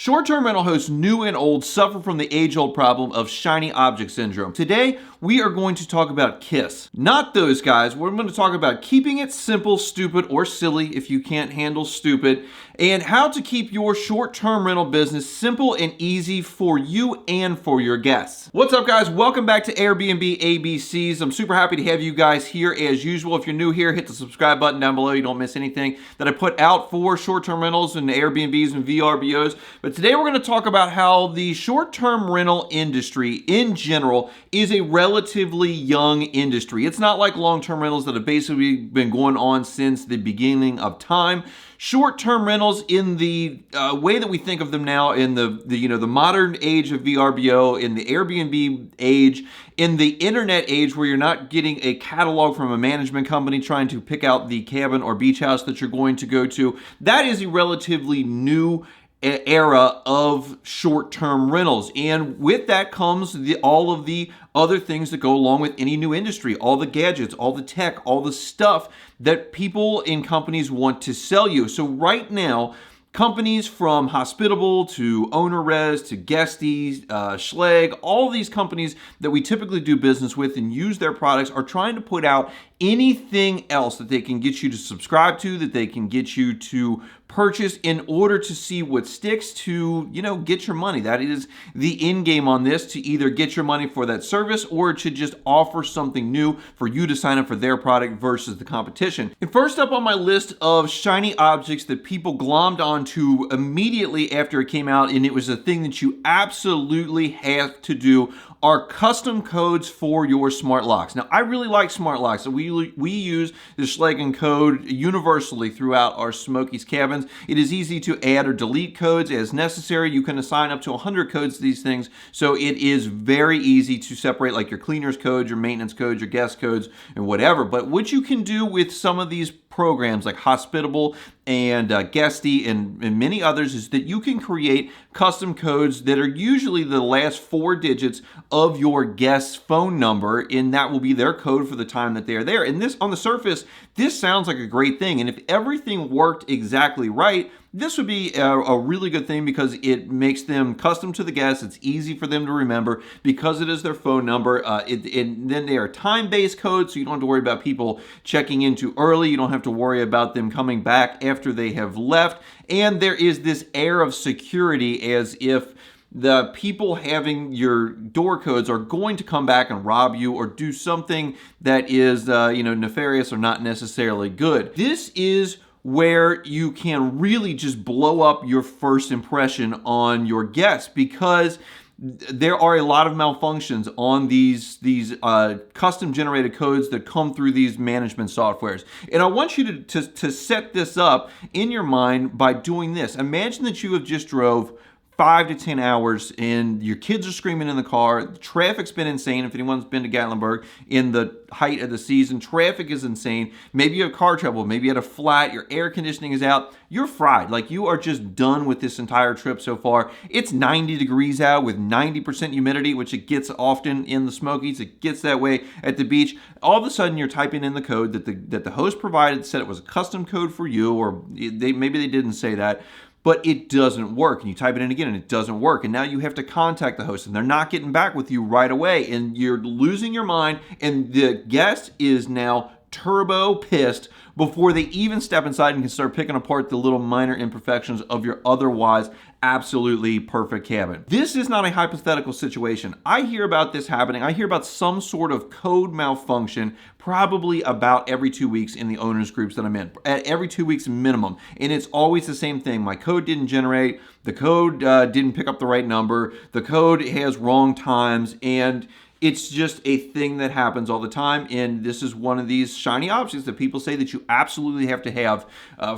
Short-term rental hosts, new and old, suffer from the age-old problem of shiny object syndrome. Today, we are going to talk about KISS. Not those guys. We're going to talk about keeping it simple, stupid, or silly if you can't handle stupid, and how to keep your short-term rental business simple and easy for you and for your guests. What's up, guys? Welcome back to Airbnb ABCs. I'm super happy to have you guys here as usual. If you're new here, hit the subscribe button down below. You don't miss anything that I put out for short-term rentals and Airbnbs and VRBOs. But today we're going to talk about how the short-term rental industry in general is a relatively young industry. It's not like long-term rentals that have basically been going on since the beginning of time. Short-term rentals, in the way that we think of them now, in the modern age of VRBO, in the Airbnb age, in the internet age, where you're not getting a catalog from a management company trying to pick out the cabin or beach house that you're going to go to, that is a relatively new era of short-term rentals. And with that comes all of the other things that go along with any new industry, all the gadgets, all the tech, all the stuff that people and companies want to sell you. So right now, companies from Hospitable to OwnerRez to Guesty, Schleg, all these companies that we typically do business with and use their products are trying to put out anything else that they can get you to subscribe to, that they can get you to purchase in order to see what sticks to, get your money. That is the end game on this, to either get your money for that service or to just offer something new for you to sign up for their product versus the competition. And first up on my list of shiny objects that people glommed onto immediately after it came out, and it was a thing that you absolutely have to do, are custom codes for your smart locks. Now, I really like smart locks. We use the Schleg code universally throughout our Smokies cabins. It is easy to add or delete codes as necessary. You can assign up to 100 codes to these things, so it is very easy to separate, like your cleaner's codes, your maintenance codes, your guest codes, and whatever. But what you can do with some of these programs like Hospitable and Guesty and many others is that you can create custom codes that are usually the last 4 digits of your guest's phone number, and that will be their code for the time that they're there. And this, on the surface, this sounds like a great thing. And if everything worked exactly right, this would be a really good thing because it makes them custom to the guests. It's easy for them to remember because it is their phone number. And then they are time-based codes, so you don't have to worry about people checking in too early. You don't have to worry about them coming back after they have left. And there is this air of security, as if the people having your door codes are going to come back and rob you or do something that is nefarious or not necessarily good. This is where you can really just blow up your first impression on your guests, because there are a lot of malfunctions on these custom generated codes that come through these management softwares. And I want you to set this up in your mind by doing this. Imagine that you have just drove 5 to 10 hours and your kids are screaming in the car. The traffic's been insane. If anyone's been to Gatlinburg in the height of the season, traffic is insane. Maybe you have car trouble. Maybe you had a flat. Your air conditioning is out. You're fried. Like, you are just done with this entire trip so far. It's 90 degrees out with 90% humidity, which it gets often in the Smokies. It gets that way at the beach. All of a sudden, you're typing in the code that the host provided, said it was a custom code for you, or maybe they didn't say that, but it doesn't work. And you type it in again and it doesn't work. And now you have to contact the host and they're not getting back with you right away. And you're losing your mind. And the guest is now turbo pissed before they even step inside and can start picking apart the little minor imperfections of your otherwise absolutely perfect cabin. This is not a hypothetical situation. I hear about this happening. I hear about some sort of code malfunction probably about every 2 weeks in the owners groups that I'm in, at every 2 weeks minimum. And it's always the same thing. My code didn't generate, the code didn't pick up the right number, the code has wrong times, and it's just a thing that happens all the time, and this is one of these shiny objects that people say that you absolutely have to have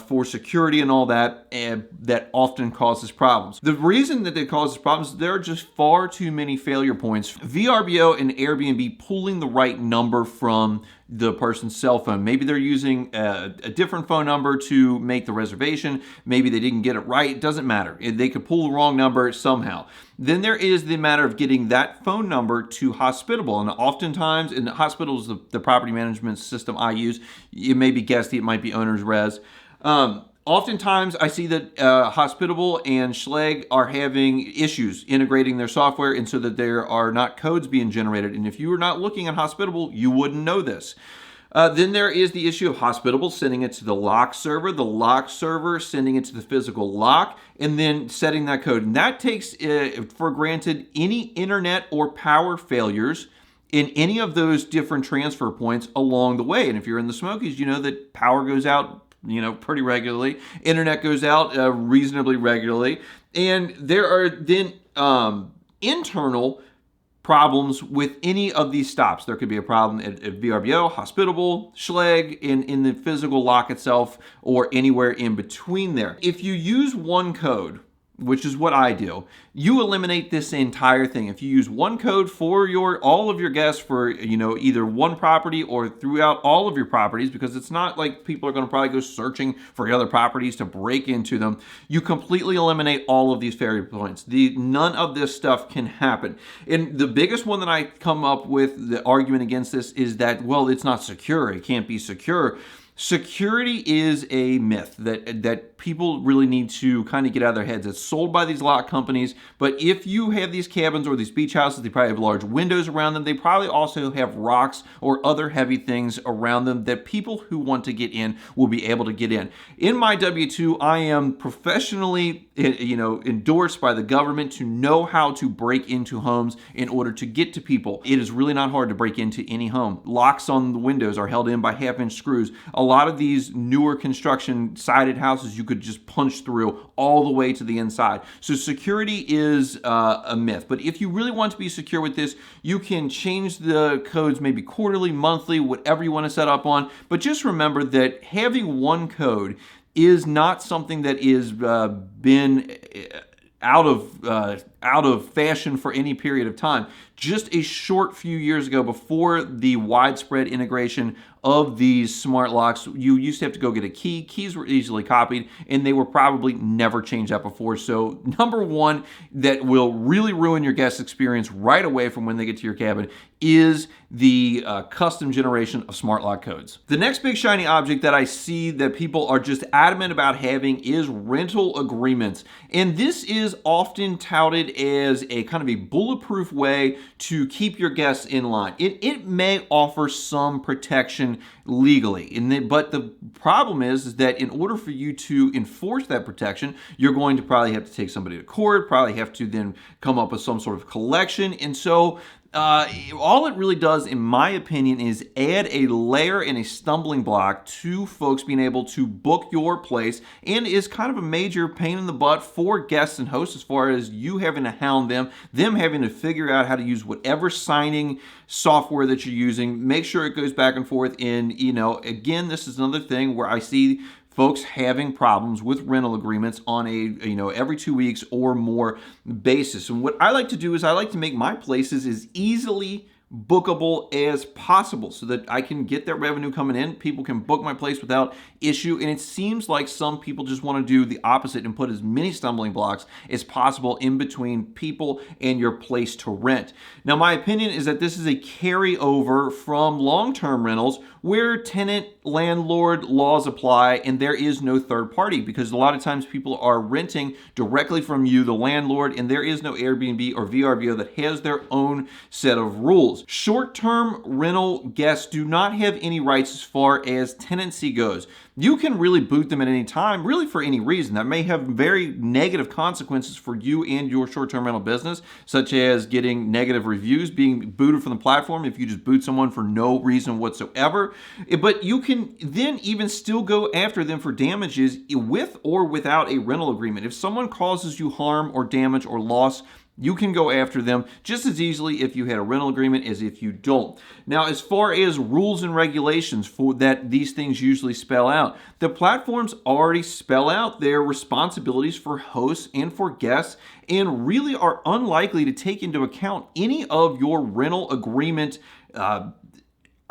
for security and all that, and that often causes problems. The reason that it causes problems is there are just far too many failure points. VRBO and Airbnb pulling the right number from the person's cell phone. Maybe they're using a different phone number to make the reservation. Maybe they didn't get it right. It doesn't matter. They could pull the wrong number somehow. Then there is the matter of getting that phone number to Hospitable. And oftentimes, and Hospitable is the property management system I use. It may be Guesty, it might be OwnerRez. Oftentimes, I see that Hospitable and Schlage are having issues integrating their software, and so that there are not codes being generated. And if you are not looking at Hospitable, you wouldn't know this. Then there is the issue of Hospitable sending it to the lock server sending it to the physical lock, and then setting that code. And that takes for granted any internet or power failures in any of those different transfer points along the way. And if you're in the Smokies, you know that power goes out pretty regularly. Internet goes out reasonably regularly. And there are then internal problems with any of these stops. There could be a problem at VRBO, Hospitable, Schlage, in the physical lock itself, or anywhere in between there. If you use one code, which is what I do, you eliminate this entire thing. If you use one code for all of your guests for either one property or throughout all of your properties, because it's not like people are going to probably go searching for other properties to break into them, you completely eliminate all of these failure points. None of this stuff can happen. And the biggest one that I come up with, the argument against this, is that, well, it's not secure. It can't be secure. Security is a myth that people really need to kind of get out of their heads. It's sold by these lock companies, but if you have these cabins or these beach houses, they probably have large windows around them. They probably also have rocks or other heavy things around them that people who want to get in will be able to get in. In my W-2, I am professionally endorsed by the government to know how to break into homes in order to get to people. It is really not hard to break into any home. Locks on the windows are held in by half-inch screws. A lot of these newer construction sided houses you could just punch through all the way to the inside. So security is a myth. But if you really want to be secure with this, you can change the codes maybe quarterly, monthly, whatever you want to set up on. But just remember that having one code is not something that is been out of fashion for any period of time. Just a short few years ago, before the widespread integration of these smart locks, you used to have to go get a key. Keys were easily copied, and they were probably never changed out before. So number one that will really ruin your guest experience right away from when they get to your cabin is the custom generation of smart lock codes. The next big shiny object that I see that people are just adamant about having is rental agreements. And this is often touted as a kind of a bulletproof way to keep your guests in line. It may offer some protection legally, but the problem is that in order for you to enforce that protection, you're going to probably have to take somebody to court, probably have to then come up with some sort of collection. And so all it really does, in my opinion, is add a layer and a stumbling block to folks being able to book your place, and is kind of a major pain in the butt for guests and hosts as far as you having to hound them having to figure out how to use whatever signing software that you're using, make sure it goes back and forth. And, again, this is another thing where I see folks having problems with rental agreements on a every 2 weeks or more basis. And what I like to do is I like to make my places as easily bookable as possible so that I can get that revenue coming in. People can book my place without issue. And it seems like some people just want to do the opposite and put as many stumbling blocks as possible in between people and your place to rent. Now, my opinion is that this is a carryover from long-term rentals where tenant-landlord laws apply and there is no third party, because a lot of times people are renting directly from you, the landlord, and there is no Airbnb or VRBO that has their own set of rules. Short-term rental guests do not have any rights as far as tenancy goes. You can really boot them at any time, really for any reason. That may have very negative consequences for you and your short-term rental business, such as getting negative reviews, being booted from the platform if you just boot someone for no reason whatsoever. But you can then even still go after them for damages with or without a rental agreement. If someone causes you harm or damage or loss, you can go after them just as easily if you had a rental agreement as if you don't. Now, as far as rules and regulations for that these things usually spell out, the platforms already spell out their responsibilities for hosts and for guests, and really are unlikely to take into account any of your rental agreement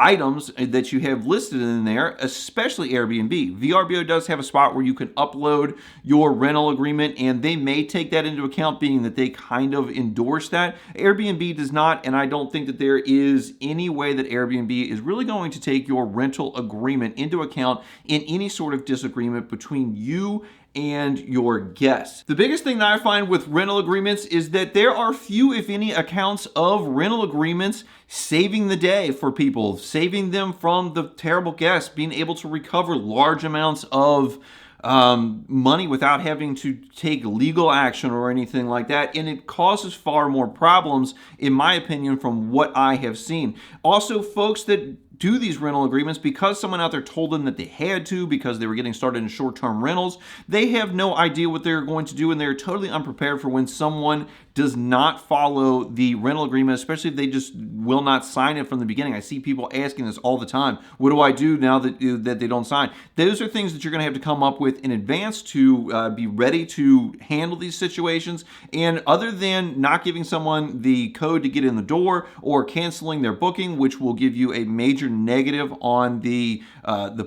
items that you have listed in there, especially Airbnb. VRBO does have a spot where you can upload your rental agreement, and they may take that into account, being that they kind of endorse that. Airbnb does not, and I don't think that there is any way that Airbnb is really going to take your rental agreement into account in any sort of disagreement between you and your guests. The biggest thing that I find with rental agreements is that there are few, if any, accounts of rental agreements saving the day for people, saving them from the terrible guests, being able to recover large amounts of money without having to take legal action or anything like that. And it causes far more problems, in my opinion, from what I have seen. Also, folks that do these rental agreements, because someone out there told them that they had to because they were getting started in short-term rentals, they have no idea what they're going to do, and they're totally unprepared for when someone does not follow the rental agreement, especially if they just will not sign it from the beginning. I see people asking this all the time. What do I do now that they don't sign? Those are things that you're going to have to come up with in advance to be ready to handle these situations. And other than not giving someone the code to get in the door or canceling their booking, which will give you a major negative on the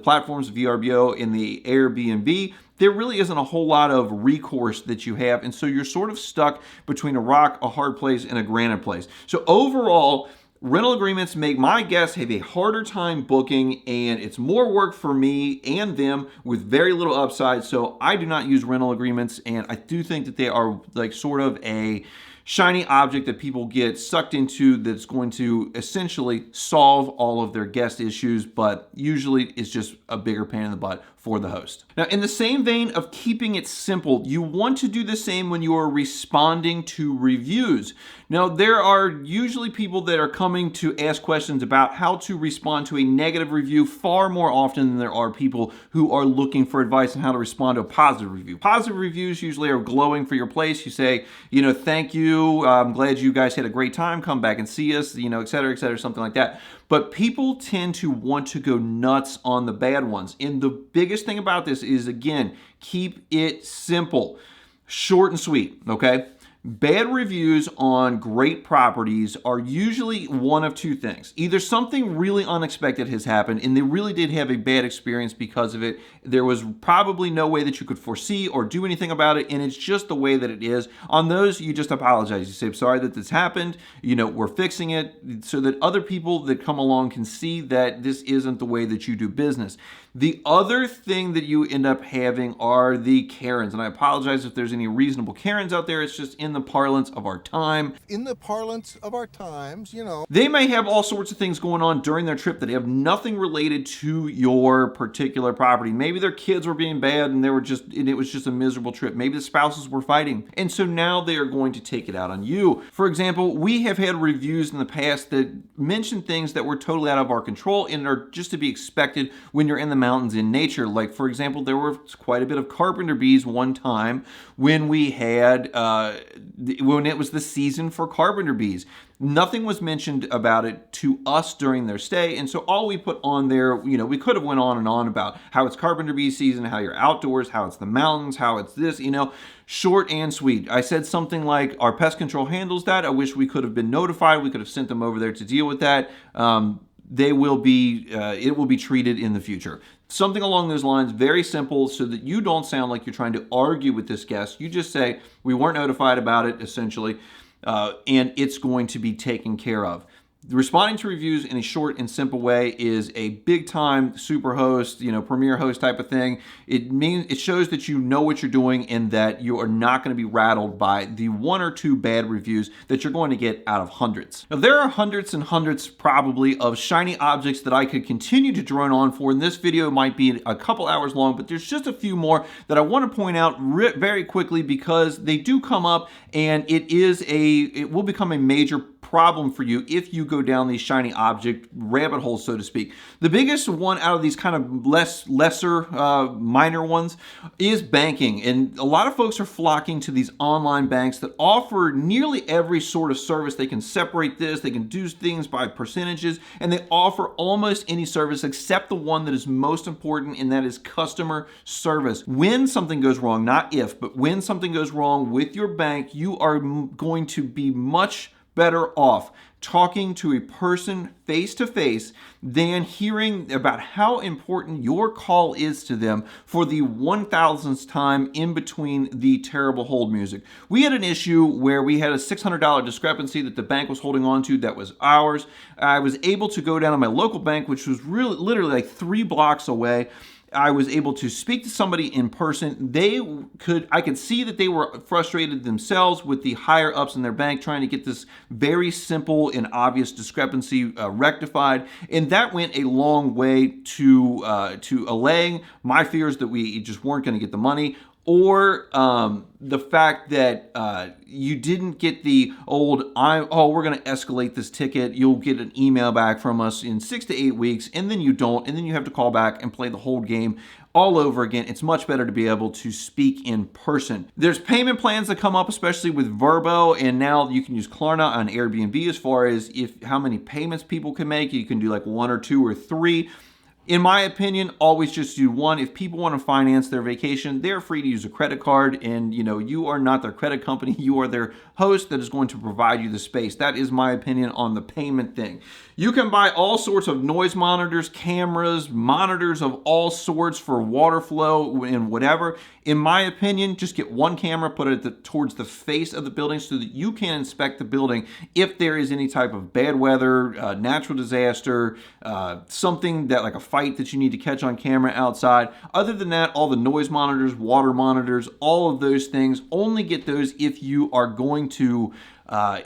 platforms, VRBO and the Airbnb, there really isn't a whole lot of recourse that you have. And so you're sort of stuck between a rock, a hard place, and a granite place. So overall, rental agreements make my guests have a harder time booking, and it's more work for me and them with very little upside. So I do not use rental agreements, and I do think that they are like sort of a shiny object that people get sucked into that's going to essentially solve all of their guest issues, but usually it's just a bigger pain in the butt for the host. Now, in the same vein of keeping it simple, you want to do the same when you are responding to reviews. Now, there are usually people that are coming to ask questions about how to respond to a negative review far more often than there are people who are looking for advice on how to respond to a positive review. Positive reviews usually are glowing for your place. You say, thank you, I'm glad you guys had a great time, come back and see us, et cetera, something like that. But people tend to want to go nuts on the bad ones. And the biggest thing about this is, again, keep it simple, short and sweet, okay? Bad reviews on great properties are usually one of two things. Either something really unexpected has happened and they really did have a bad experience because of it. There was probably no way that you could foresee or do anything about it, and it's just the way that it is. On those, you just apologize. You say, I'm sorry that this happened. We're fixing it so that other people that come along can see that this isn't the way that you do business. The other thing that you end up having are the Karens, and I apologize if there's any reasonable Karens out there. It's just in the parlance of our time. In the parlance of our times, They may have all sorts of things going on during their trip that have nothing related to your particular property. Maybe their kids were being bad and it was just a miserable trip. Maybe the spouses were fighting. And so now they are going to take it out on you. For example, we have had reviews in the past that mention things that were totally out of our control and are just to be expected when you're in the mountains in nature. Like, for example, there were quite a bit of carpenter bees one time when we had when it was the season for carpenter bees. Nothing was mentioned about it to us during their stay, and so all we put on there, we could have went on and on about how it's carpenter bee season, how you're outdoors, how it's the mountains, how it's this, short and sweet. I said something like, our pest control handles that. I wish we could have been notified. We could have sent them over there to deal with that. It will be treated in the future. Something along those lines, very simple, so that you don't sound like you're trying to argue with this guest. You just say, we weren't notified about it, essentially, and it's going to be taken care of. Responding to reviews in a short and simple way is a big time super host, premier host type of thing. It shows that you know what you're doing and that you are not going to be rattled by the one or two bad reviews that you're going to get out of hundreds. Now, there are hundreds and hundreds probably of shiny objects that I could continue to drone on for, and this video might be a couple hours long, but there's just a few more that I want to point out very quickly because they do come up, and it will become a major problem for you if you go down these shiny object rabbit holes, so to speak. The biggest one out of these kind of lesser minor ones is banking, and a lot of folks are flocking to these online banks that offer nearly every sort of service. They can separate this, they can do things by percentages, and they offer almost any service except the one that is most important, and that is customer service. When something goes wrong, not if, but when something goes wrong with your bank, you are going to be much better off talking to a person face to face than hearing about how important your call is to them for the 1000th time in between the terrible hold music. We had an issue where we had a $600 discrepancy that the bank was holding on to that was ours. I was able to go down to my local bank, which was really literally like 3 blocks away. I was able to speak to somebody in person. I could see that they were frustrated themselves with the higher ups in their bank trying to get this very simple and obvious discrepancy rectified. And that went a long way to allaying my fears that we just weren't going to get the money, or the fact that you didn't get the old, we're going to escalate this ticket. You'll get an email back from us in 6 to 8 weeks, and then you don't, and then you have to call back and play the whole game all over again. It's much better to be able to speak in person. There's payment plans that come up, especially with VRBO, and now you can use Klarna on Airbnb as far as how many payments people can make. You can do like 1 or 2 or 3. In my opinion, always just do one. If people want to finance their vacation, they're free to use a credit card, and you are not their credit company. You are their host that is going to provide you the space. That is my opinion on the payment thing. You can buy all sorts of noise monitors, cameras, monitors of all sorts for water flow and whatever. In my opinion, just get one camera, put it towards the face of the building so that you can inspect the building if there is any type of bad weather, natural disaster, something that like a fight that you need to catch on camera outside. Other than that, all the noise monitors, water monitors, all of those things, only get those if you are going to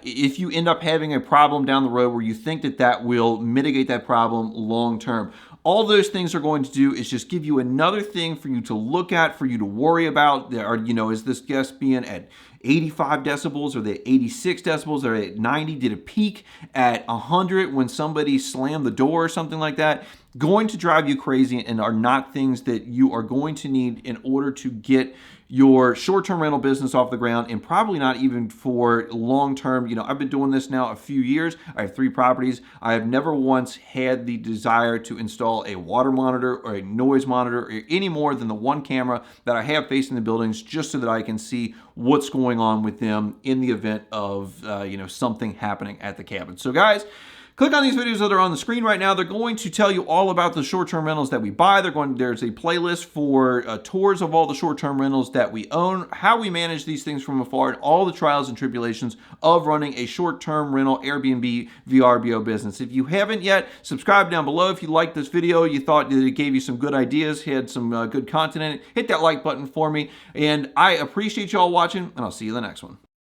if you end up having a problem down the road where you think that will mitigate that problem long term. All those things are going to do is just give you another thing for you to look at, for you to worry about. Is this guest being at 85 decibels? Are they at 86 decibels? Are they at 90? Did it peak at 100 when somebody slammed the door or something like that? Going to drive you crazy and are not things that you are going to need in order to get your short-term rental business off the ground, and probably not even for long-term. I've been doing this now a few years. I have 3 properties. I have never once had the desire to install a water monitor or a noise monitor or any more than the one camera that I have facing the buildings, just so that I can see what's going on with them in the event of something happening at the cabin. So guys, click on these videos that are on the screen right now. They're going to tell you all about the short-term rentals that we buy. There's a playlist for tours of all the short-term rentals that we own, how we manage these things from afar, and all the trials and tribulations of running a short-term rental Airbnb VRBO business. If you haven't yet, subscribe down below. If you liked this video, you thought that it gave you some good ideas, had some good content in it, hit that like button for me. And I appreciate y'all watching, and I'll see you in the next one.